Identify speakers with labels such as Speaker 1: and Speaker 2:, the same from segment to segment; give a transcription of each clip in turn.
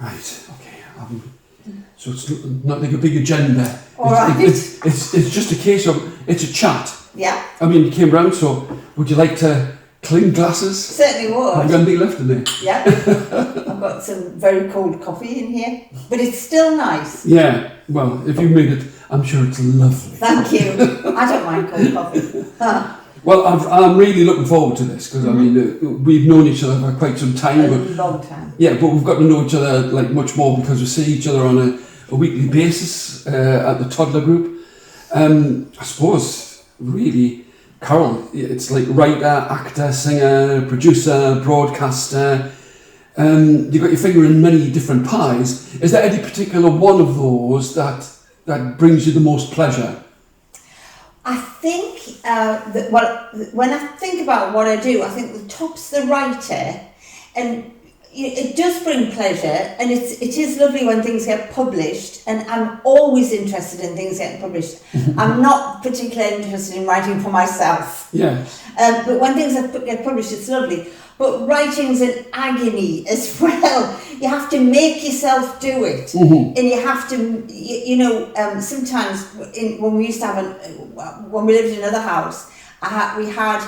Speaker 1: Right, okay. So it's not like a big agenda.
Speaker 2: All right.
Speaker 1: It's just a case of, it's a chat.
Speaker 2: Yeah.
Speaker 1: I mean, you came round, so would you like to clean glasses?
Speaker 2: Certainly would.
Speaker 1: Have you got anything left in there?
Speaker 2: Yeah. I've got some very cold coffee in here, but it's still nice.
Speaker 1: Yeah, well, if you made it, I'm sure it's lovely.
Speaker 2: Thank you. I don't mind cold coffee.
Speaker 1: Well, I'm really looking forward to this because I mean we've known each other for quite some time.
Speaker 2: A long time.
Speaker 1: Yeah, but we've got to know each other like much more because we see each other on a weekly basis at the toddler group. I suppose really, Carole, it's like writer, actor, singer, producer, broadcaster. You've got your finger in many different pies. Is there any particular one of those that brings you the most pleasure?
Speaker 2: I think, when I think about what I do, I think the top's the writer, and it does bring pleasure, and it is lovely when things get published, and I'm always interested in things getting published. I'm not particularly interested in writing for myself.
Speaker 1: Yes.
Speaker 2: But when things get published, it's lovely. But writing's an agony as well. You have to make yourself do it, and you have to, sometimes when we used to have when we lived in another house, we had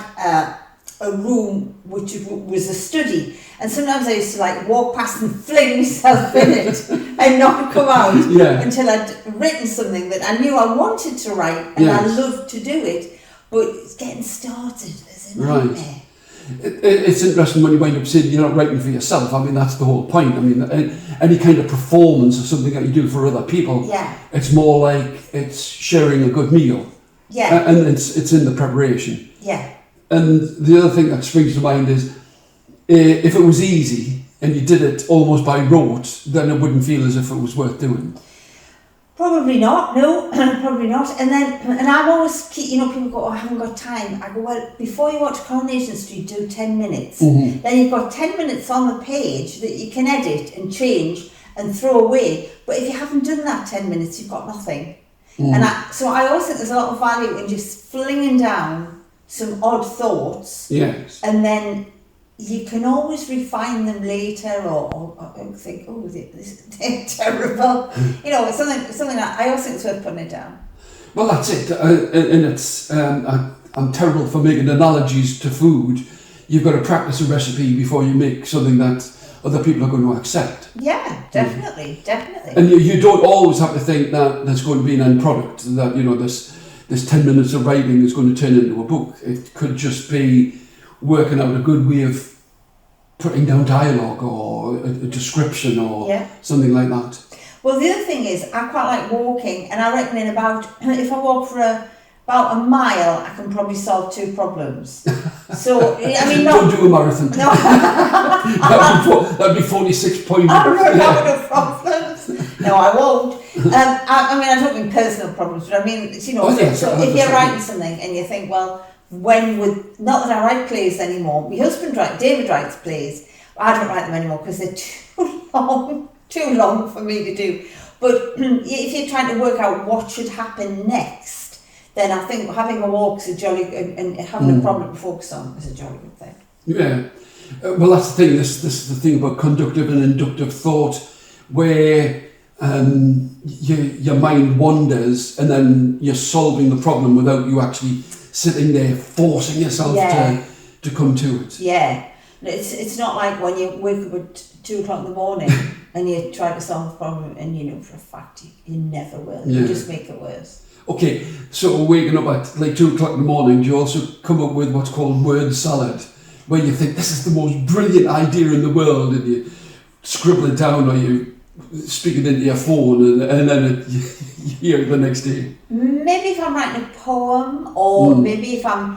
Speaker 2: a room which was a study, and sometimes I used to like walk past and fling myself in it and not come out until I'd written something that I knew I wanted to write, and I loved to do it, but getting started is a nightmare.
Speaker 1: Right. It's interesting when you wind up saying you're not writing for yourself. I mean, that's the whole point. I mean, any kind of performance or something that you do for other people, it's more like it's sharing a good meal. Yeah. And it's in the preparation.
Speaker 2: Yeah.
Speaker 1: And the other thing that springs to mind is, if it was easy and you did it almost by rote, then it wouldn't feel as if it was worth doing.
Speaker 2: Probably not, no, probably not. And I'm always, people go, I haven't got time. I go, well, before you watch Coronation Street, do 10 minutes. Then you've got 10 minutes on the page that you can edit and change and throw away. But if you haven't done that 10 minutes, you've got nothing. And so I always think there's a lot of value in just flinging down some odd thoughts.
Speaker 1: Yes.
Speaker 2: And then you can always refine them later, or think, oh, this is terrible. It's something that I always think it's worth putting it down.
Speaker 1: Well, that's it. And it's I'm terrible for making analogies to food. You've got to practice a recipe before you make something that other people are going to accept.
Speaker 2: Yeah, definitely.
Speaker 1: And you don't always have to think that there's going to be an end product, that this 10 minutes of writing is going to turn into a book. It could just be working out a good way of putting down dialogue or a description or something like that.
Speaker 2: Well, the other thing is, I quite like walking, and I reckon if I walk for about a mile, I can probably solve 2 problems. So, I mean,
Speaker 1: don't do a marathon.
Speaker 2: No.
Speaker 1: That'd be 46 points.
Speaker 2: I run out of problems. No, I won't. I don't mean personal problems, but I mean, so if you're writing something and you think, well, not that I write plays anymore. My husband David writes plays. I don't write them anymore because they're too long for me to do. But if you're trying to work out what should happen next, then I think having a walk is a jolly good, and having a problem to focus on is a jolly good thing.
Speaker 1: Yeah. Well, that's the thing. This is the thing about conductive and inductive thought, where your mind wanders and then you're solving the problem without you actually sitting there forcing yourself to come to it.
Speaker 2: Yeah. It's not like when you wake up at 2 o'clock in the morning and you try to solve a problem and you know for a fact you never will. You just make it worse.
Speaker 1: Okay, so waking up at like 2 o'clock in the morning, do you also come up with what's called word salad, where you think this is the most brilliant idea in the world and you scribble it down or you speak it into your phone and then you hear it the next day?
Speaker 2: Maybe if I'm writing a poem, or maybe if I'm,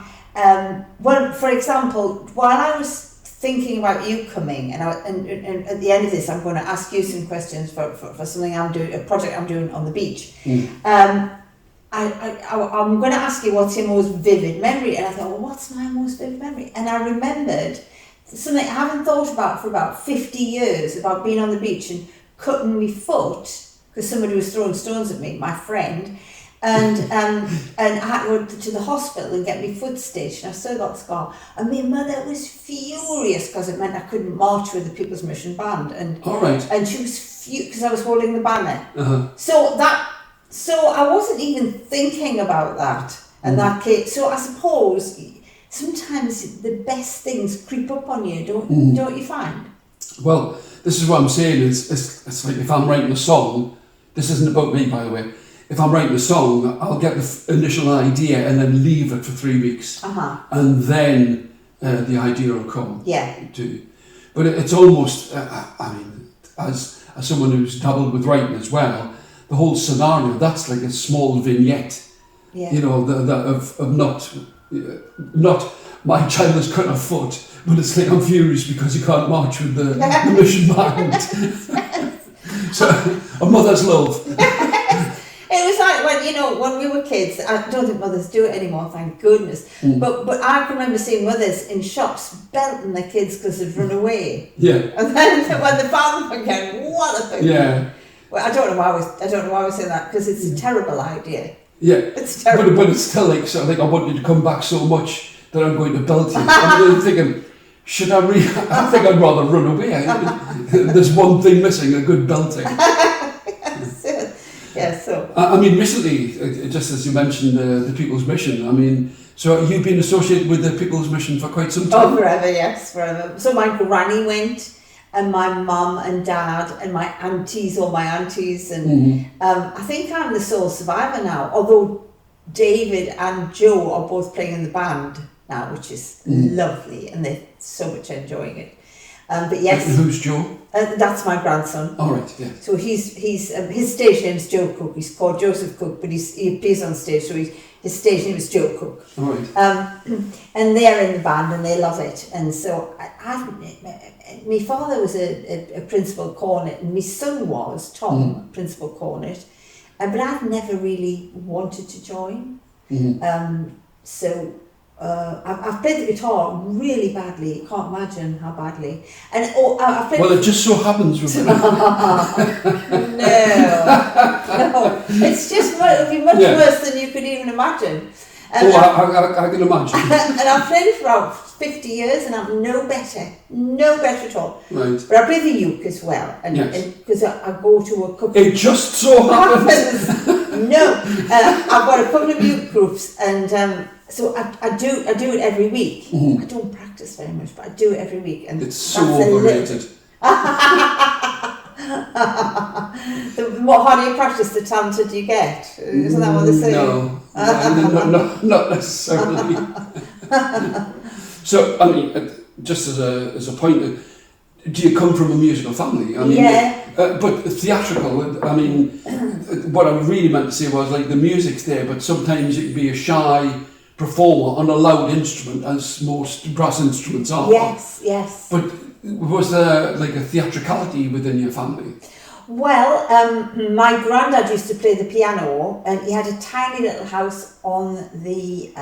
Speaker 2: for example, while I was thinking about you coming, and at the end of this, I'm going to ask you some questions for something I'm doing, a project I'm doing on the beach. I'm going to ask you what's your most vivid memory, and I thought, well, what's my most vivid memory? And I remembered something I haven't thought about for about 50 years, about being on the beach and cutting my foot because somebody was throwing stones at me, my friend, and I had to go to the hospital and get my foot stitched, and I still got the scar. And my mother was furious because it meant I couldn't march with the People's Mission Band, and
Speaker 1: All right.
Speaker 2: and she was because I was holding the banner.
Speaker 1: Uh-huh.
Speaker 2: So I wasn't even thinking about that, and that case. So I suppose sometimes the best things creep up on you, don't you find?
Speaker 1: Well, this is what I'm saying. It's like if I'm writing a song. This isn't about me, by the way. If I'm writing a song, I'll get the initial idea and then leave it for 3 weeks, and then the idea will come.
Speaker 2: Yeah.
Speaker 1: But it's almost. I mean, as someone who's dabbled with writing as well, the whole scenario, that's like a small vignette, you know, of not my child has cut a foot, but it's like I'm furious because you can't march with the mission band. So, a mother's love.
Speaker 2: It was like when we were kids. I don't think mothers do it anymore, thank goodness. But I can remember seeing mothers in shops belting their kids because they'd run away.
Speaker 1: Yeah.
Speaker 2: And then when they found them again, what a thing.
Speaker 1: Yeah.
Speaker 2: Well, I don't know why we say that, because it's a terrible idea.
Speaker 1: Yeah.
Speaker 2: It's terrible.
Speaker 1: But it's still like, so I think I want you to come back so much that I'm going to belt you. I'm thinking, I think I'd rather run away. There's one thing missing, a good belting.
Speaker 2: So.
Speaker 1: I mean, recently, just as you mentioned the People's Mission, I mean, so you've been associated with the People's Mission for quite some time?
Speaker 2: Oh, forever, yes, forever. So my granny went, and my mum and dad, and my aunties, and I think I'm the sole survivor now, although David and Joe are both playing in the band now, which is lovely, and they're so much enjoying it. But yes.
Speaker 1: And who's Joe?
Speaker 2: That's my grandson.
Speaker 1: All right, yeah.
Speaker 2: So he's his stage name's Joe Cooke. He's called Joseph Cooke, but he appears on stage, so his stage name is Joe Cooke.
Speaker 1: All right.
Speaker 2: And they're in the band and they love it. And so my father was a principal cornet, and my son was Tom, principal cornet. But I've never really wanted to join. I've played the guitar really badly. You can't imagine how badly. And I've played.
Speaker 1: Well, it just so happens with
Speaker 2: no, it's just it'll be much worse than you could even imagine.
Speaker 1: I can imagine.
Speaker 2: And I've played it for about 50 years, and I'm no better at all.
Speaker 1: Right.
Speaker 2: But I play the uke as well, and because I go to a couple.
Speaker 1: It just so happens.
Speaker 2: No, I've got a couple of uke groups, and so I do it every week. I don't practice very much, but I do it every week, and
Speaker 1: it's so overrated.
Speaker 2: The more harder you practice, the talented you get. Isn't that what they say?
Speaker 1: No, not necessarily. So, I mean, just as a point, do you come from a musical family? I mean, but theatrical, I mean, what I really meant to say was like the music's there, but sometimes you can be a shy performer on a loud instrument, as most brass instruments are.
Speaker 2: Yes.
Speaker 1: But was there like a theatricality within your family?
Speaker 2: Well, my granddad used to play the piano, and he had a tiny little house on the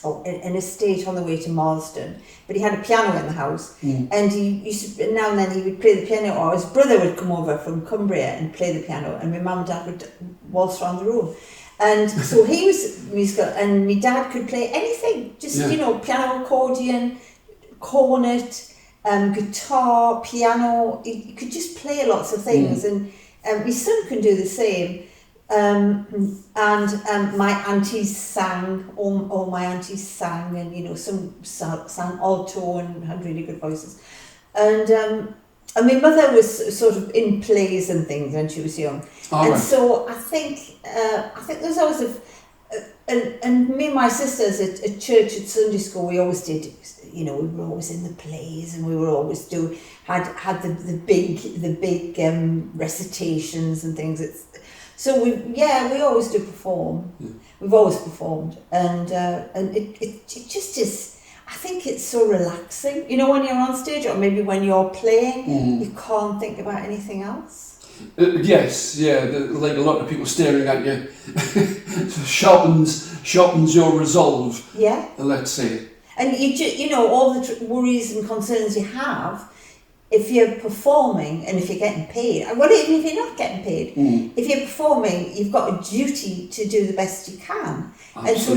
Speaker 2: an estate on the way to Marsden, but he had a piano in the house, and he used to, now and then he would play the piano, or his brother would come over from Cumbria and play the piano, and my mum and dad would waltz around the room. And so he was musical, and my dad could play anything, just piano, accordion, cornet, guitar, piano. He could just play lots of things, and my son can do the same. And my aunties sang, all my aunties sang, and some sang alto and had really good voices. And my mother was sort of in plays and things when she was young. So I think there's always and me and my sisters at church, at Sunday school, we always did. We were always in the plays, and we were always had the big recitations and things. So we always do perform. Yeah. We've always performed, and it just is. I think it's so relaxing. When you're on stage, or maybe when you're playing, you can't think about anything else.
Speaker 1: Yes, like a lot of people staring at you, sharpens your resolve. Yeah. Let's say.
Speaker 2: And all the worries and concerns you have, if you're performing and if you're getting paid, well, even if you're not getting paid, if you're performing, you've got a duty to do the best you can.
Speaker 1: Absolutely.
Speaker 2: And so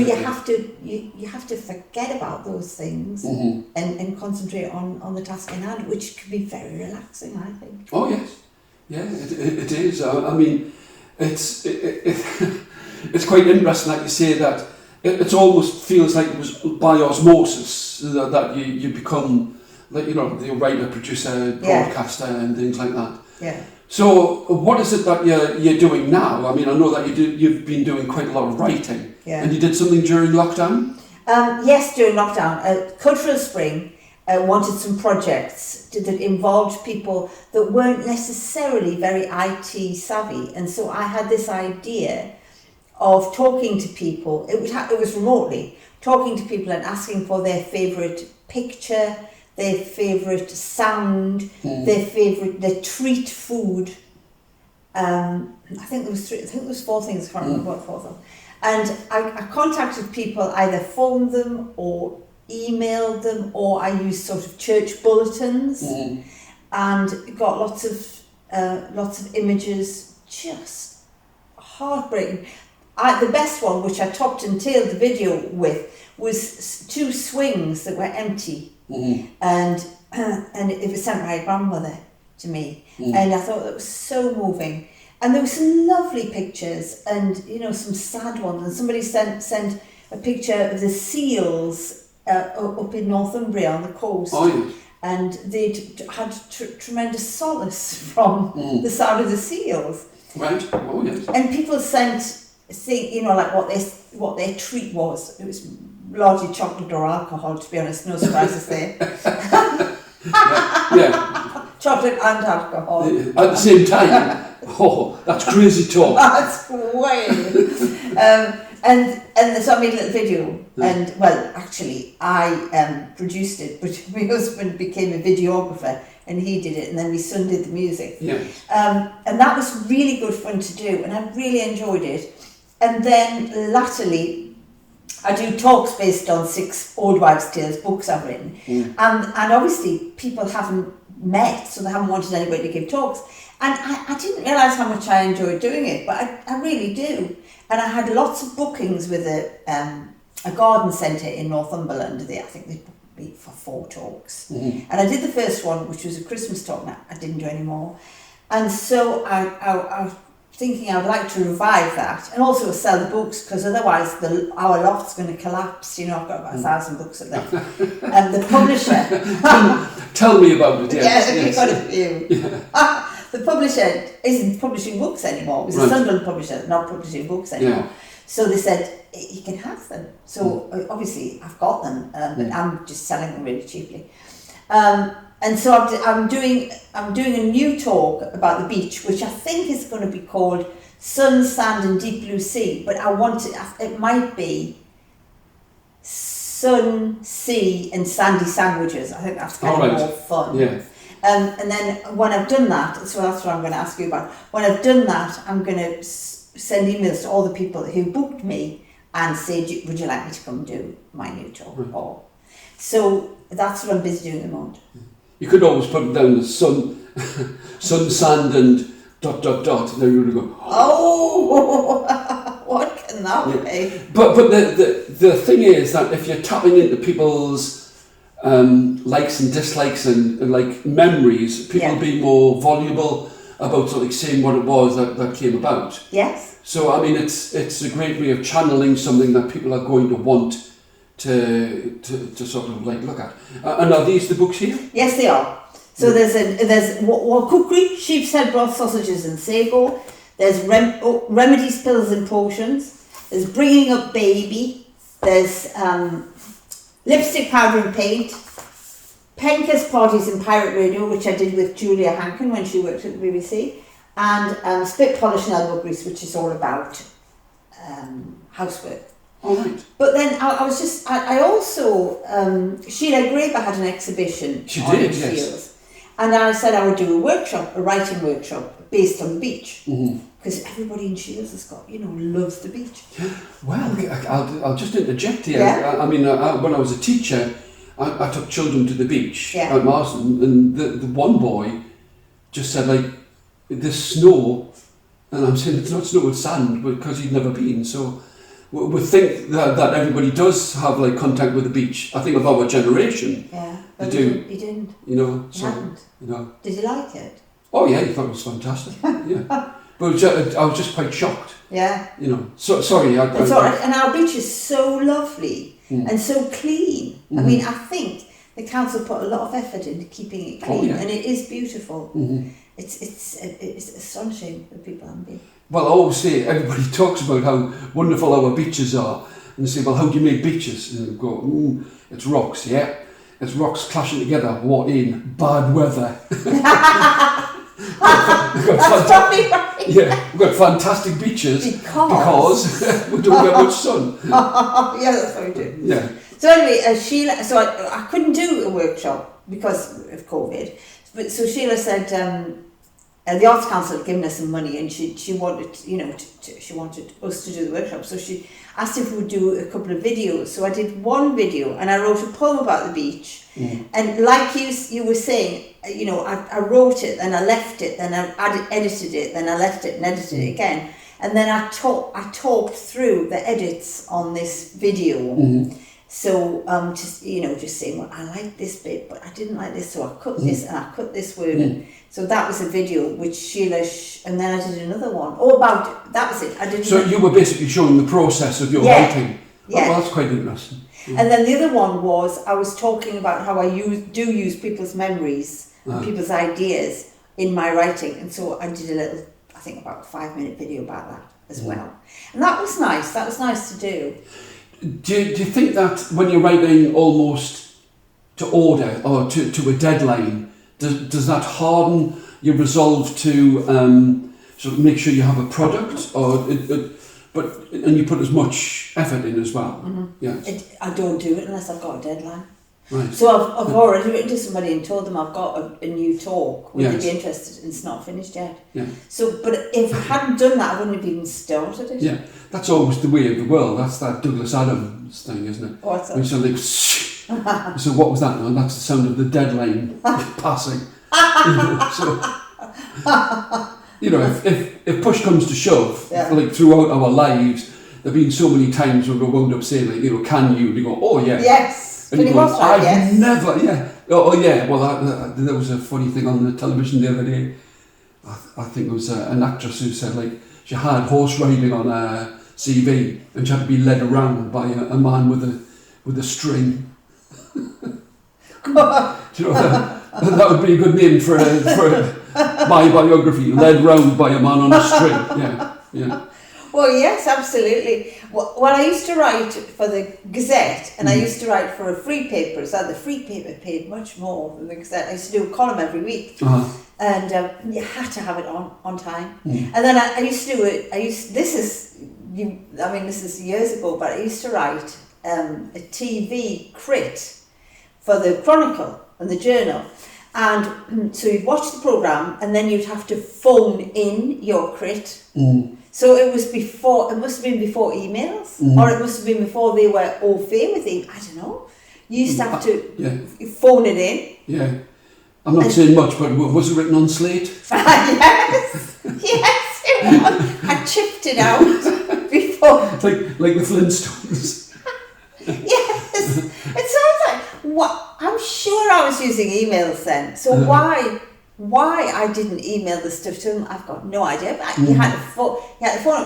Speaker 2: you have to forget about those things and concentrate on the task in hand, which can be very relaxing, I think.
Speaker 1: Oh yes, yeah, it is. I mean, it's it's quite interesting that you say that. It almost feels like it was by osmosis that you become, like, you know, the writer, producer, broadcaster, and things like that.
Speaker 2: Yeah.
Speaker 1: So what is it that you're doing now? I mean, I know that you've been doing quite a lot of writing.
Speaker 2: Yeah.
Speaker 1: And you did something during lockdown?
Speaker 2: Yes, during lockdown. Cultural Spring wanted some projects that involved people that weren't necessarily very IT savvy. And so I had this idea of talking to people. It was remotely, talking to people and asking for their favourite picture, their favourite sound, their treat food. I think there was 4 things. I can't remember what 4 of them. And I contacted people, either phoned them or emailed them, or I used sort of church bulletins, and got lots of images. Just heartbreaking. The best one, which I topped and tailed the video with, was 2 swings that were empty, and it was sent by a grandmother to me, and I thought that was so moving. And there were some lovely pictures, and you know, some sad ones. And somebody sent a picture of the seals up in Northumbria on the coast, and they'd had tremendous solace from the sound of the seals.
Speaker 1: Right. Oh yes.
Speaker 2: And people sent, you know, like what their treat was. It was largely chocolate or alcohol, to be honest. No surprises there.
Speaker 1: Yeah.
Speaker 2: Chocolate and alcohol.
Speaker 1: At the same time. Oh, that's crazy talk.
Speaker 2: That's way. And so I made a little video, and well, actually, I produced it, but my husband became a videographer, and he did it, and then my son did the music.
Speaker 1: Yeah.
Speaker 2: And that was really good fun to do, and I really enjoyed it. And then latterly, I do talks based on 6 Old Wives' Tales books I've written, and obviously people haven't met, so they haven't wanted anybody to give talks. And I didn't realise how much I enjoyed doing it, but I really do. And I had lots of bookings with a garden centre in Northumberland. I think they booked me for 4 talks. And I did the first one, which was a Christmas talk, and I didn't do any more. And so I was thinking I would like to revive that, and also sell the books, because otherwise our loft's going to collapse. You know, I've got about 1,000 books at there. And the publisher...
Speaker 1: Tell me about it, yes.
Speaker 2: You've got a few. Yeah. The publisher isn't publishing books anymore. It was a Sunderland publisher, not publishing books anymore. Yeah. So they said, you can have them. So obviously I've got them, but I'm just selling them really cheaply. And so I'm doing a new talk about the beach, which I think is going to be called Sun, Sand and Deep Blue Sea. But it might be Sun, Sea and Sandy Sandwiches. I think that's kind of more fun. Yeah. And then when I've done that, so that's what I'm going to ask you about. When I've done that, I'm going to send emails to all the people who booked me and say, would you like me to come do my new talk? So that's what I'm busy doing at the moment.
Speaker 1: You could always put it down as sun, sand and ... and then you would go,
Speaker 2: oh, what can that be?
Speaker 1: But the thing is that if you're tapping into people's likes and dislikes and like memories, people be more voluble about sort of saying what it was that came about.
Speaker 2: Yes.
Speaker 1: So I mean, it's a great way of channeling something that people are going to want to sort of like look at. And are these the books here?
Speaker 2: Yes, they are. So there's what cookery, sheep's head broth, sausages and sago. There's remedies, pills and potions. There's bringing up baby. There's lipstick, powder and paint, Penca's Parties and Pirate Radio, which I did with Julia Hankin when she worked at the BBC, and Spit Polish and Elbow Grease, which is all about housework.
Speaker 1: All right.
Speaker 2: But then I also, Sheila Graeber had an exhibition on
Speaker 1: did,
Speaker 2: Shields,
Speaker 1: yes.
Speaker 2: and I said I would do a writing workshop based on the beach. Because everybody in Shields has got, loves the beach.
Speaker 1: Well, I'll just interject here.
Speaker 2: Yeah.
Speaker 1: I mean, when I was a teacher, I took children to the beach
Speaker 2: Yeah.
Speaker 1: at Marsden, and the one boy just said, like, there's snow, and I'm saying it's not snow, it's sand, because he'd never been. So we think that everybody does have like contact with the beach. I think of our generation.
Speaker 2: Yeah.
Speaker 1: They
Speaker 2: But
Speaker 1: do.
Speaker 2: he didn't.
Speaker 1: You know,
Speaker 2: He
Speaker 1: so
Speaker 2: hadn't.
Speaker 1: you know.
Speaker 2: Did you like it?
Speaker 1: Oh yeah, he thought it was fantastic. Yeah, but I was just quite shocked.
Speaker 2: Yeah.
Speaker 1: You know, so sorry.
Speaker 2: It's all right. And our beach is so lovely and so clean. I mean, I think the council put a lot of effort into keeping it clean, and it is beautiful. It's astonishing that people haven't been.
Speaker 1: Well, I always say, everybody talks about how wonderful our beaches are, and they say, well, how do you make beaches? And they go, it's rocks, yeah. It's rocks clashing together, what in bad weather.
Speaker 2: That's probably right.
Speaker 1: Yeah, we've got fantastic beaches because we don't get much sun.
Speaker 2: Yeah, that's what we do.
Speaker 1: Yeah.
Speaker 2: So anyway, Sheila, so I couldn't do a workshop because of COVID, but so Sheila said the Arts Council had given us some money, and she wanted, you know, she wanted us to do the workshop. So she asked if we would do a couple of videos. So I did one video, and I wrote a poem about the beach. And like you were saying, you know, I wrote it, then I left it, then I edited it, then I left it and edited it again, and then I talked through the edits on this video. So just saying, well, I like this bit, but I didn't like this, so I cut this and I cut this word. And so that was a video which Sheila, and then I did another one. That was it. I did.
Speaker 1: So you were basically showing the process of your writing.
Speaker 2: Yeah.
Speaker 1: Oh, well, that's quite interesting.
Speaker 2: And then the other one was, I was talking about how I do use people's memories and people's ideas in my writing. And so I did a little, I think about a 5-minute video about that as well. And that was nice. That was nice to do.
Speaker 1: Do you think that when you're writing almost to order or to a deadline, does that harden your resolve to sort of make sure you have a product, and you put as much effort in as well? Yes.
Speaker 2: I don't do it unless I've got a deadline.
Speaker 1: Right.
Speaker 2: So I've already written to somebody and told them I've got a new talk. Would they be interested? And it's not finished yet.
Speaker 1: Yeah.
Speaker 2: So, but if I hadn't done that, I wouldn't have even started it.
Speaker 1: Yeah. That's always the way of the world. That's that Douglas Adams thing, isn't it?
Speaker 2: What's that?
Speaker 1: When so like, so what was that? No, that's the sound of the deadline passing. You know, if push comes to shove, like throughout our lives, there've been so many times when we wound up saying, like, you know, can you? And you go, oh yeah.
Speaker 2: Yes.
Speaker 1: And you go, I've never, yeah. Oh yeah. Well, there was a funny thing on the television the other day. I think it was an actress who said, like, she had horse riding on her CV and she had to be led around by a man with a string. Do you know that would be a good name for my biography, led round by a man on a string. Yeah.
Speaker 2: Well, yes, absolutely. Well, I used to write for the Gazette, and I used to write for a free paper. So the free paper paid much more than the Gazette. I used to do a column every week, and you had to have it on time. And then I used to do it. This is years ago, but I used to write a TV crit for the Chronicle and the Journal. And so you'd watch the programme, and then you'd have to phone in your crit. So it must have been before emails, or it must have been before they were au fait with email. I don't know. You used to have to phone it in.
Speaker 1: Yeah. I'm not saying much, but was it written on slate?
Speaker 2: Yes, it was. I chipped it out before.
Speaker 1: Like the Flintstones.
Speaker 2: Yes, it sounds like what. I'm sure I was using emails then. So why I didn't email the stuff to them, I've got no idea. But you had to phone.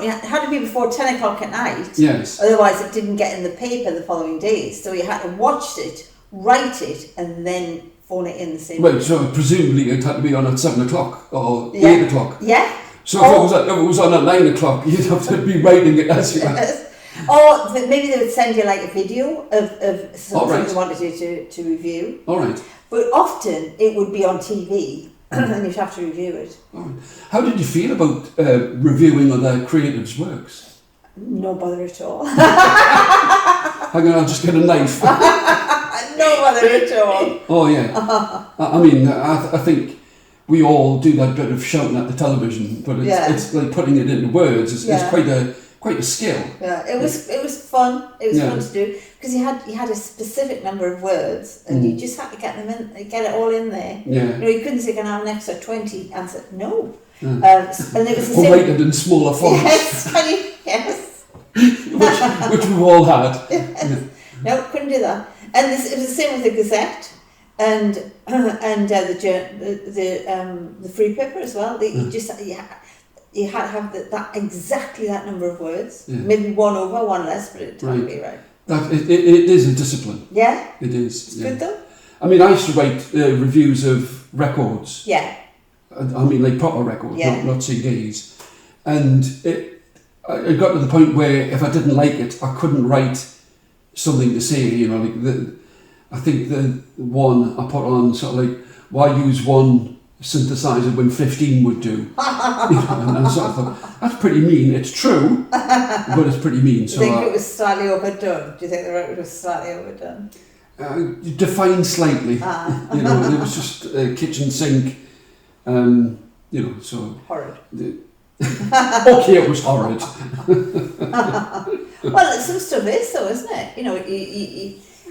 Speaker 2: It had to be before 10 o'clock at night.
Speaker 1: Yes.
Speaker 2: Otherwise, it didn't get in the paper the following day. So you had to watch it, write it, and then phone it in the same.
Speaker 1: Well, so presumably it had to be on at 7 o'clock or 8 o'clock.
Speaker 2: Yeah.
Speaker 1: So if it was on at 9 o'clock, you'd have to be writing it as you were.
Speaker 2: Or maybe they would send you like a video of something they wanted you to review.
Speaker 1: All right.
Speaker 2: But often it would be on TV and you'd have to review it.
Speaker 1: All right. How did you feel about reviewing other creatives' works?
Speaker 2: No bother at all.
Speaker 1: Hang on, I'll just get a knife.
Speaker 2: No bother at all.
Speaker 1: Oh yeah. I mean, I think we all do that bit of shouting at the television, but it's like putting it into words. It's quite quite a skill.
Speaker 2: Yeah, it was fun. It was fun to do because you had a specific number of words, and you just had to get them in, get it all in there.
Speaker 1: Yeah.
Speaker 2: You know, you couldn't say, "Can I have an extra 20?" And I said, "No." And it was the same.
Speaker 1: Rated in smaller fonts.
Speaker 2: Yes.
Speaker 1: which we've all had. Yeah.
Speaker 2: No, couldn't do that. And it was the same with the Gazette and the Free Paper as well. You had to have that exactly that number of words. Yeah. Maybe one over, one less, but it had to be right.
Speaker 1: It is a discipline.
Speaker 2: Yeah.
Speaker 1: It is.
Speaker 2: It's good though.
Speaker 1: I mean, I used to write reviews of records.
Speaker 2: Yeah.
Speaker 1: I mean, like proper records, not CDs. And it got to the point where if I didn't like it, I couldn't write something to say. You know, like I think the one I put on sort of like, why use one synthesizer when 15 would do? You know, and I sort of thought, that's pretty mean. It's true, but it's pretty mean. So
Speaker 2: do you think it was slightly overdone? Do you think the record was slightly overdone?
Speaker 1: Defined slightly. You know, it was just a kitchen sink. You know, so
Speaker 2: horrid.
Speaker 1: Okay, it was horrid.
Speaker 2: Well, some stuff is though, isn't it? You know,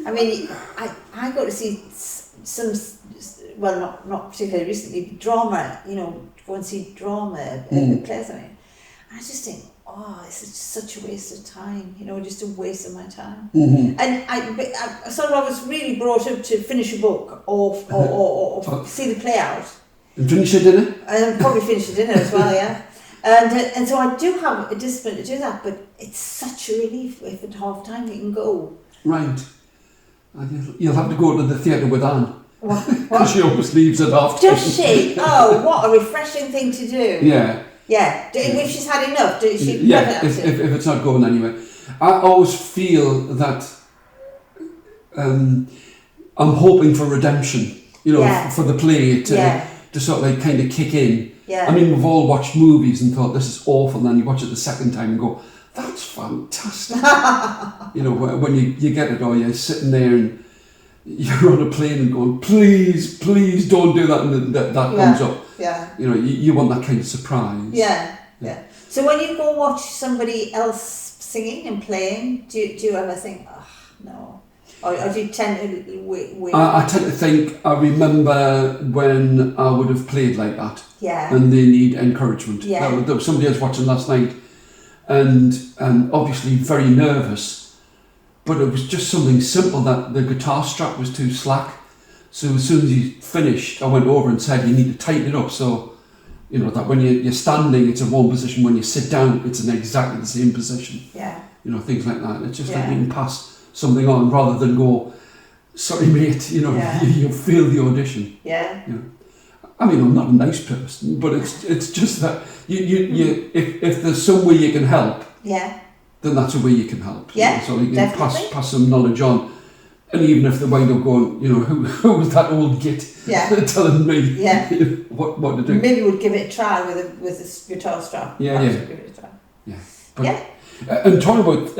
Speaker 2: I mean, I got to see some, well, not particularly recently, drama. You know, go and see drama plays. I mean, I just think, oh, it's such a waste of time. You know, just a waste of my time. Mm-hmm. And I sort of I was really brought up to finish a book or see the play out.
Speaker 1: And finish your dinner?
Speaker 2: And probably finish the dinner as well, yeah. And so I do have a discipline to do that, but it's such a relief if at half time you can go.
Speaker 1: Right. You'll have to go to the theatre with Anne.
Speaker 2: What?
Speaker 1: Because she always leaves at half time.
Speaker 2: Does she? Oh, what a refreshing thing to do.
Speaker 1: Yeah.
Speaker 2: Yeah. If she's had enough, does she?
Speaker 1: Yeah, if it's not going anywhere. I always feel that I'm hoping for redemption, you know, for the play to sort of like kind of kick in.
Speaker 2: Yeah.
Speaker 1: I mean, we've all watched movies and thought this is awful, and then you watch it the second time and go, that's fantastic. You know, when you get it, or you're sitting there and you're on a plane and going, please don't do that, and that comes up.
Speaker 2: Yeah.
Speaker 1: You know, you want that kind of surprise.
Speaker 2: Yeah. So when you go watch somebody else singing and playing, do you ever think, oh, no? Or do you tend to wait?
Speaker 1: I tend to think, I remember when I would have played like that.
Speaker 2: Yeah.
Speaker 1: And they need encouragement.
Speaker 2: Yeah.
Speaker 1: There was somebody else watching last night, and obviously very nervous, but it was just something simple, that the guitar strap was too slack. So as soon as he finished, I went over and said, you need to tighten it up, so you know that when you're standing, it's in one position. When you sit down, it's in exactly the same position.
Speaker 2: Yeah.
Speaker 1: You know, things like that. It's just like you can pass something on rather than go, sorry mate, you know, you failed the audition.
Speaker 2: Yeah.
Speaker 1: You know. I mean, I'm not a nice person, but it's just that you if there's some way you can help, then that's a way you can help.
Speaker 2: Yeah,
Speaker 1: you know? So you can pass some knowledge on, and even if they wind up going, you know, who was that old git telling me what to do?
Speaker 2: Maybe we'd give it a try with this guitar strap.
Speaker 1: Yeah.
Speaker 2: Give it a try.
Speaker 1: Yeah. But, and talking about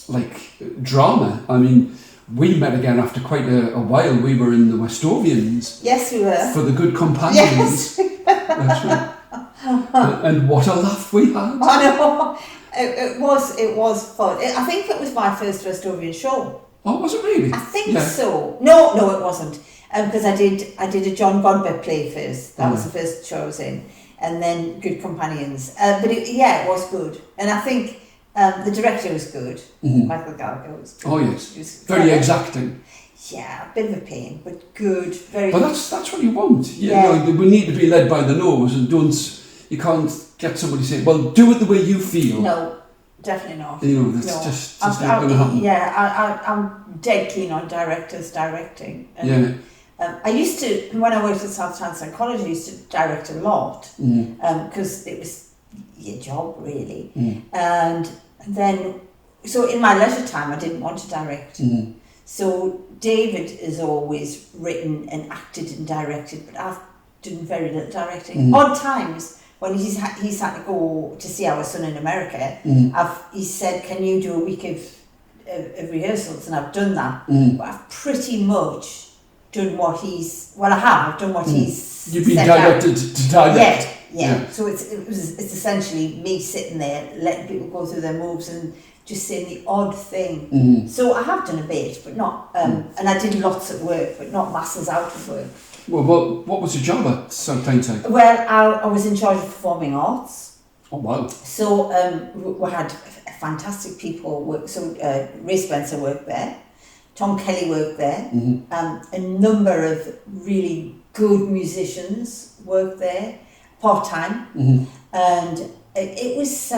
Speaker 1: like drama, I mean, we met again after quite a while. We were in the Westovians.
Speaker 2: Yes, we were.
Speaker 1: For the Good Companions.
Speaker 2: Yes.
Speaker 1: That's right. And what a laugh we had.
Speaker 2: I know. It was fun. I think it was my first Westovian show.
Speaker 1: Oh, was it really?
Speaker 2: I think so. No, it wasn't. Because I did a John Godber play first. That was the first show I was in. And then Good Companions. But it was good. And I think the director was good. Mm-hmm. Michael Gallagher was good.
Speaker 1: Oh yes, very exacting.
Speaker 2: Yeah, a bit of a pain, but good. Very.
Speaker 1: But that's what you want. You know, we need to be led by the nose, and you can't get somebody saying, "Well, do it the way you feel."
Speaker 2: No, definitely not.
Speaker 1: You know, that's just not going to happen.
Speaker 2: Yeah, I'm dead keen on directors directing. And, I used to, when I worked at South Transplant College, I used to direct a lot because it was your job really, and then so in my leisure time I didn't want to direct. So David has always written and acted and directed, but I've done very little directing. Odd times when he's had to go to see our son in America, he said, "Can you do a week of rehearsals?" And I've done that, but I've pretty much done what he's. Well, I have done what he's.
Speaker 1: You've been directed to direct.
Speaker 2: Yeah. So it's essentially me sitting there letting people go through their moves and just saying the odd thing. So I have done a bit, but not, and I did lots of work, but not masses out of work.
Speaker 1: Well, what was your job at Tyneside?
Speaker 2: Well, I was in charge of performing arts.
Speaker 1: Oh, wow.
Speaker 2: So we had fantastic people work. So Ray Spencer worked there, Tom Kelly worked there, a number of really good musicians worked there, part-time, and it was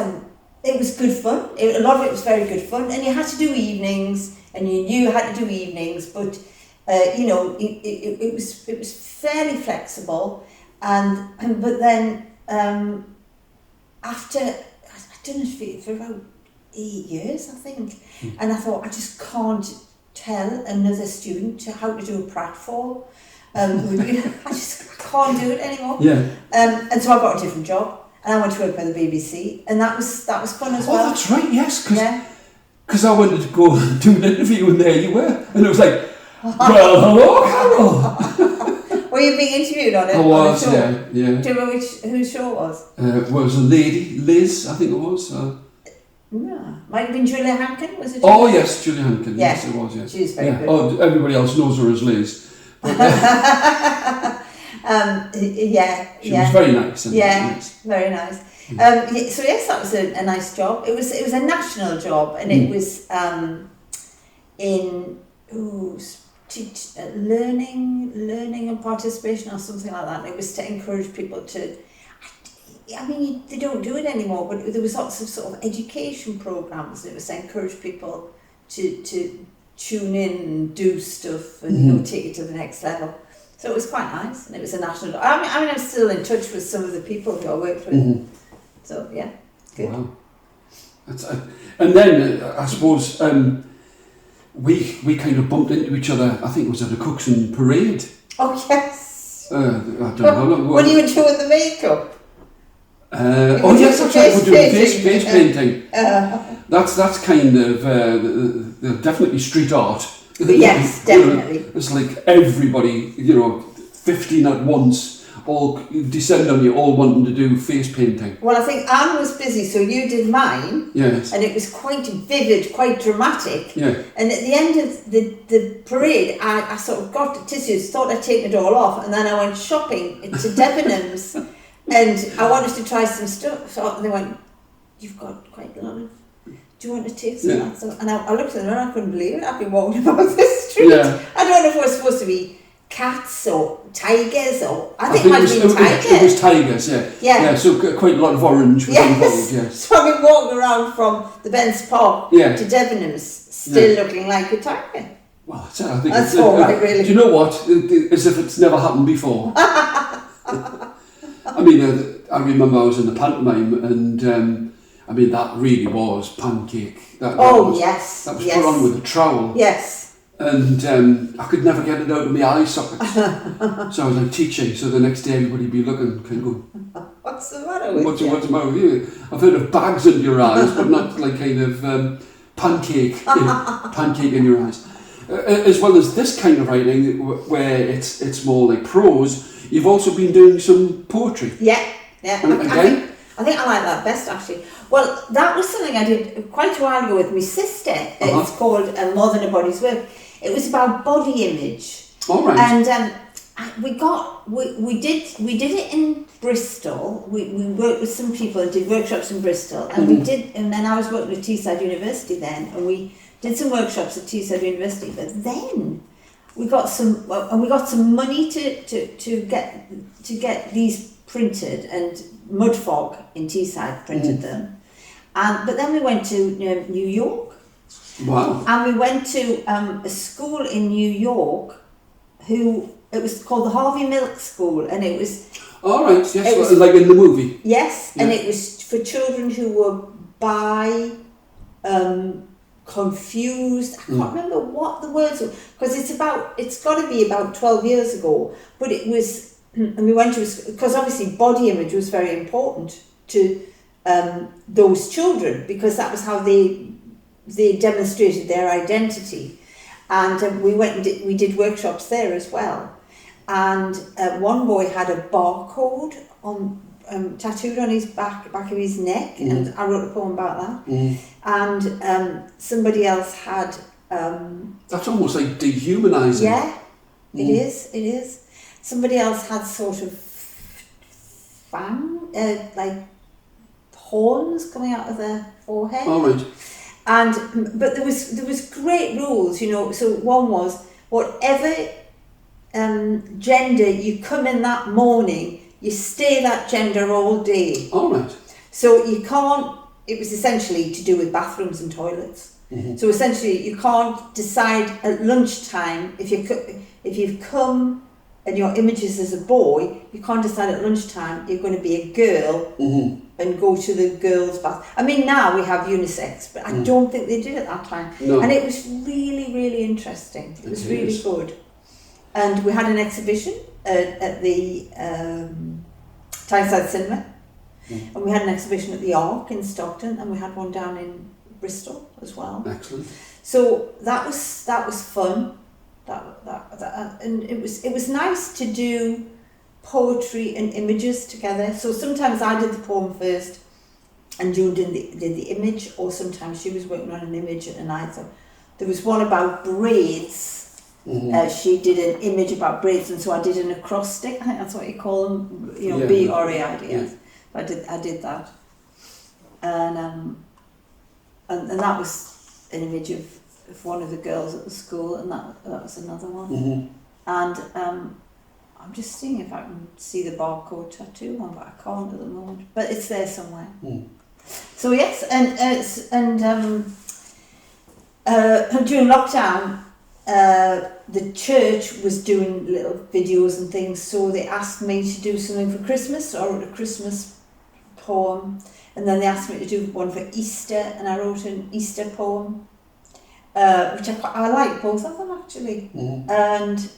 Speaker 2: good fun. A lot of it was very good fun, and you had to do evenings, and you knew you had to do evenings, but you know, it was fairly flexible, but then after I done it for about 8 years, I think, and I thought I just can't tell another student how to do a pratfall. I just can't do it anymore.
Speaker 1: Yeah.
Speaker 2: And so I got a different job, and I went to work by the BBC, and that was fun as well.
Speaker 1: Oh, that's right. Yes, because I wanted to go and do an interview, and there you were, and it was like, well, hello, Carole.
Speaker 2: Were you being interviewed on it?
Speaker 1: I was,
Speaker 2: on
Speaker 1: yeah.
Speaker 2: Do you remember whose show it was?
Speaker 1: It was a lady, Liz, I think it was.
Speaker 2: Might have been Julia Hankin, was it?
Speaker 1: Oh, yes, Julia Hankin. Yes, it was, yes.
Speaker 2: She was very good.
Speaker 1: Oh, everybody else knows her as Liz. But, she was very nice.
Speaker 2: Yes. Very nice. So yes, that was a nice job. It was a national job, and it was in learning and participation or something like that. It was to encourage people to. I mean, they don't do it anymore, but there was lots of sort of education programs. It was to encourage people to tune in and do stuff and take it to the next level. So it was quite nice, and it was a national. I mean, I'm still in touch with some of the people who I worked with. So yeah, good.
Speaker 1: Wow. And then I suppose we kind of bumped into each other. I think it was at a Cookson parade.
Speaker 2: Oh yes.
Speaker 1: I don't know how long.
Speaker 2: When you were doing the makeup.
Speaker 1: Yes, that's right. We're doing face painting. That's kind of definitely street art.
Speaker 2: Yes, definitely.
Speaker 1: It's like everybody, 15 at once, all descend on you, all wanting to do face painting.
Speaker 2: Well, I think Anne was busy, so you did mine.
Speaker 1: Yes.
Speaker 2: And it was quite vivid, quite dramatic.
Speaker 1: Yeah.
Speaker 2: And at the end of the parade, I sort of got the tissues, thought I'd taken it all off, and then I went shopping to Debenhams, and I wanted to try some stuff. So they went, "You've got quite a lot of. Do you want to taste that?" So, and I looked at them and I couldn't believe it. I've been walking about the street. Yeah. I don't know if it was supposed to be cats or tigers or I think it might have been tigers.
Speaker 1: It was tigers, yeah.
Speaker 2: Yeah.
Speaker 1: So quite a lot of orange was involved, yes.
Speaker 2: So I've been walking around from the Ben's Park to Debenhams, still looking like a tiger.
Speaker 1: Well, I think
Speaker 2: that's all right, really.
Speaker 1: Do you know what? As if it's never happened before. I mean, I remember I was in the pantomime, and I mean, that really was pancake. That
Speaker 2: yes.
Speaker 1: That was put on with a trowel.
Speaker 2: Yes.
Speaker 1: And I could never get it out of my eye sockets. So I was like teaching, so the next day everybody would be looking, kind of going,
Speaker 2: what's the matter with you?
Speaker 1: What's the matter with you? I've heard of bags under your eyes, but not like kind of pancake in your eyes. As well as this kind of writing, where it's more like prose, you've also been doing some poetry.
Speaker 2: Yeah.
Speaker 1: Again?
Speaker 2: I think I like that best, actually. Well, that was something I did quite a while ago with my sister. It's called More Than a Body's Work. It was about body image.
Speaker 1: All right.
Speaker 2: And we did it in Bristol. We worked with some people and did workshops in Bristol, and and then I was working at Teesside University then, and we did some workshops at Teesside University. But then we got some money to get these printed, and Mudfog in Teesside printed them. But then we went to New York.
Speaker 1: Wow.
Speaker 2: And we went to a school in New York it was called the Harvey Milk School, and it was...
Speaker 1: All right, yes, it was, like in the movie.
Speaker 2: Yes, and it was for children who were confused. I can't remember what the words were, because it's got to be about 12 years ago, but it was... And we went to because obviously body image was very important to those children, because that was how they demonstrated their identity. And we did workshops there as well. And one boy had a barcode on tattooed on his back of his neck, and I wrote a poem about that. And somebody else had.
Speaker 1: That's almost like dehumanising.
Speaker 2: Yeah, it is. Somebody else had sort of like horns coming out of their forehead.
Speaker 1: All right.
Speaker 2: But there was great rules, you know. So one was whatever gender you come in that morning, you stay that gender all day.
Speaker 1: All right.
Speaker 2: So you can't. It was essentially to do with bathrooms and toilets. So essentially, you can't decide at lunchtime if you've come and your image is as a boy. You can't decide at lunchtime you're going to be a girl and go to the girls' bath. I mean, now we have unisex, but I don't think they did at that time.
Speaker 1: No.
Speaker 2: And it was really, really interesting. It was really good. And we had an exhibition at the Tyneside Cinema, and we had an exhibition at the Ark in Stockton, and we had one down in Bristol as well.
Speaker 1: Excellent.
Speaker 2: So that was fun. And it was nice to do poetry and images together. So sometimes I did the poem first, and June did the image, or sometimes she was working on an image and I thought there was one about braids. She did an image about braids, and so I did an acrostic. I think that's what you call them, you know, B-R-A-I-D.
Speaker 1: Yeah.
Speaker 2: I did that, and that was an image of one of the girls at the school, and that was another one. And I'm just seeing if I can see the barcode tattoo one, but I can't at the moment. But it's there somewhere. So yes, and during lockdown, the church was doing little videos and things, so they asked me to do something for Christmas. So I wrote a Christmas poem, and then they asked me to do one for Easter, and I wrote an Easter poem, which I like both of them actually. And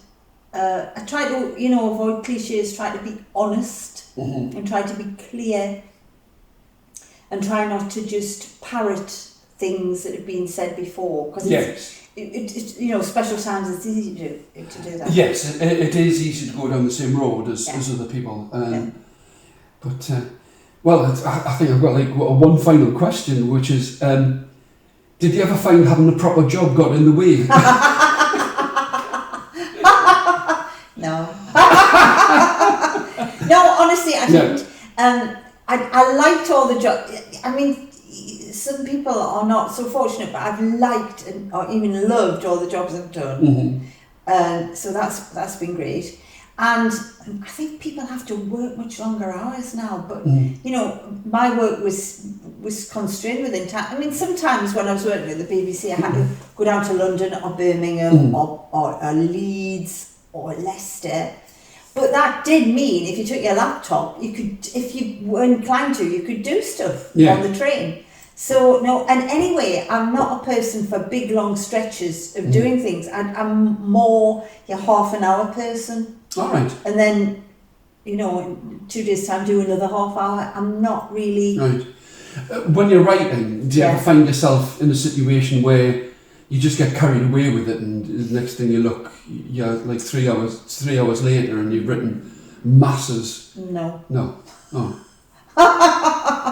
Speaker 2: I try to, you know, avoid cliches, try to be honest, and try to be clear, and try not to just parrot things that have been said before, because it, you know, special times it's easy to do that.
Speaker 1: Yes, it is easy to go down the same road as other people. But well, I think I've got like one final question, which is, did you ever find having a proper job got in the way?
Speaker 2: No. No, honestly, I didn't. I liked all the jobs. I mean, some people are not so fortunate, but I've liked or even loved all the jobs I've done. So that's been great. And I think people have to work much longer hours now, but you know, my work was constrained within time. I mean, sometimes when I was working at the BBC, I had to go down to London or Birmingham or Leeds or Leicester. But that did mean if you took your laptop, you could, if you were inclined to, you could do stuff on the train. So no, and anyway, I'm not a person for big long stretches of doing things. I'm more your half an hour person.
Speaker 1: All right.
Speaker 2: And then, you know, in 2 days' time, do another half hour. I'm not really.
Speaker 1: Right. When you're writing, do you ever find yourself in a situation where you just get carried away with it, and the next thing you look, you're like 3 hours later, and you've written masses?
Speaker 2: No.
Speaker 1: No. Oh.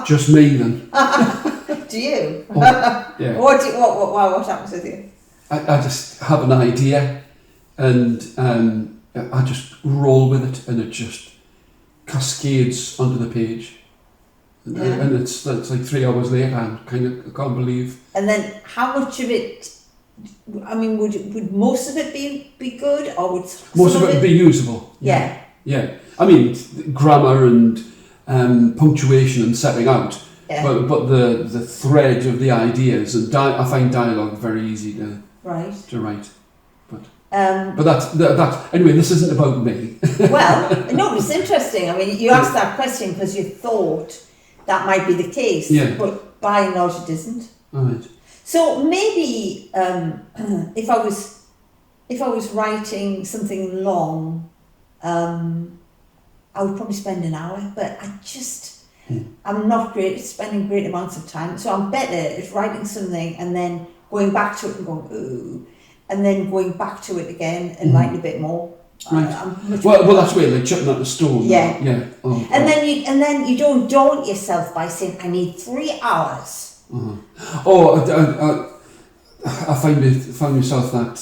Speaker 1: Just me then.
Speaker 2: Do you?
Speaker 1: Yeah.
Speaker 2: What happens with you?
Speaker 1: I just have an idea, and I just roll with it, and it just cascades onto the page. And it's like 3 hours later, and I can't believe. And
Speaker 2: then how much of it? I mean, would most of it be good, or would
Speaker 1: most of it be usable?
Speaker 2: Yeah.
Speaker 1: I mean, grammar and punctuation and setting out. Yeah. But the thread of the ideas, and I find dialogue very easy to write. But that's anyway. This isn't about me.
Speaker 2: Well, no, it's interesting. I mean, you asked that question because you thought that might be the case, but by and large, it isn't.
Speaker 1: All right.
Speaker 2: So maybe if I was writing something long, I would probably spend an hour. But I'm not great at spending great amounts of time. So I'm better at writing something and then going back to it and going ooh, and then going back to it again and writing a bit more.
Speaker 1: Right.
Speaker 2: I'm much
Speaker 1: Well, that's weird. Like chipping out the stone.
Speaker 2: Yeah.
Speaker 1: Yeah. Oh,
Speaker 2: and then you don't daunt yourself by saying, I need 3 hours.
Speaker 1: Oh, I find myself that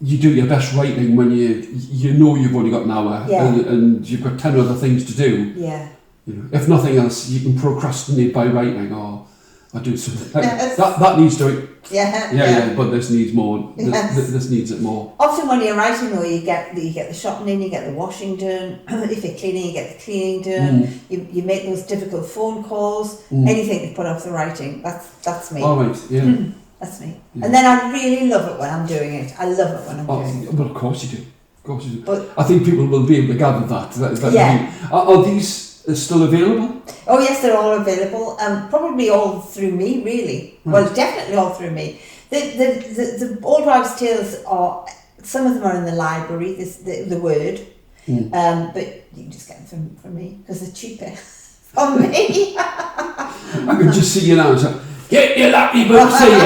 Speaker 1: you do your best writing when you know you've only got an hour and you've got 10 other things to do.
Speaker 2: Yeah.
Speaker 1: You know, if nothing else, you can procrastinate by writing. Or I do something like that needs doing. Yeah. But this needs more. This needs it more.
Speaker 2: Often when you're writing, though, you get the shopping in, you get the washing done. If you're cleaning, you get the cleaning done. You make those difficult phone calls. Anything to put off the writing. That's me.
Speaker 1: All right. Yeah.
Speaker 2: That's me. Yeah. And then I really love it when I'm doing it. I love it when I'm doing it.
Speaker 1: Well, of course you do. Of course you do.
Speaker 2: But
Speaker 1: I think people will be able to gather that. Are these still available?
Speaker 2: Oh yes, they're all available. Probably all through me, really. Right. Well, definitely all through me. The Old Wives' Tales are, some of them are in the library. The Word, but you can just get them from me because they're cheaper from me.
Speaker 1: I can just see you now. So, get your lucky books here,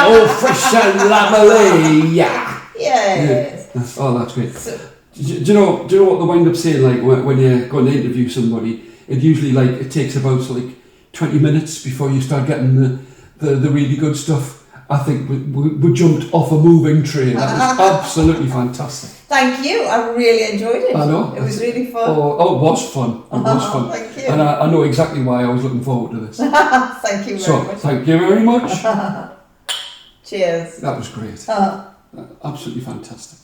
Speaker 1: all fresh and lovely.
Speaker 2: Yes.
Speaker 1: That's great. So, do you know what they wind up saying? Like when you're going to interview somebody, it usually it takes about 20 minutes before you start getting the really good stuff. I think we jumped off a moving train. That was absolutely fantastic.
Speaker 2: Thank you. I really enjoyed it.
Speaker 1: I know.
Speaker 2: It was really fun.
Speaker 1: Oh, it was fun. It was fun.
Speaker 2: Thank you.
Speaker 1: And I know exactly why I was looking forward to this.
Speaker 2: Thank you very much.
Speaker 1: Thank you very much.
Speaker 2: Cheers.
Speaker 1: That was great. Absolutely fantastic.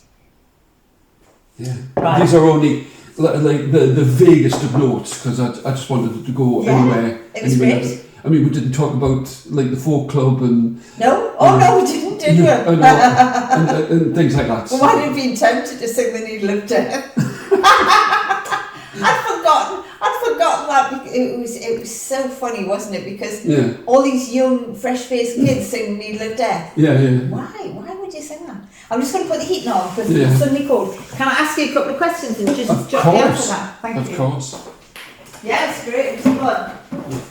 Speaker 1: Yeah.
Speaker 2: Right.
Speaker 1: These are only the vaguest of notes because I just wanted to go anywhere.
Speaker 2: It was great.
Speaker 1: I mean, we didn't talk about the folk club and
Speaker 2: no, we didn't, did we?
Speaker 1: And things like that.
Speaker 2: Well, I'd have been tempted to sing The Needle of Death. I'd forgotten that. It was so funny, wasn't it? Because all these young, fresh-faced kids sing The Needle of Death.
Speaker 1: Yeah.
Speaker 2: Why would you sing that? I'm just going to put the heating on because it's suddenly cold. Can I ask you a couple of questions and just jot the answer that? Thank you.
Speaker 1: Of course.
Speaker 2: Yeah, it's great. It was fun.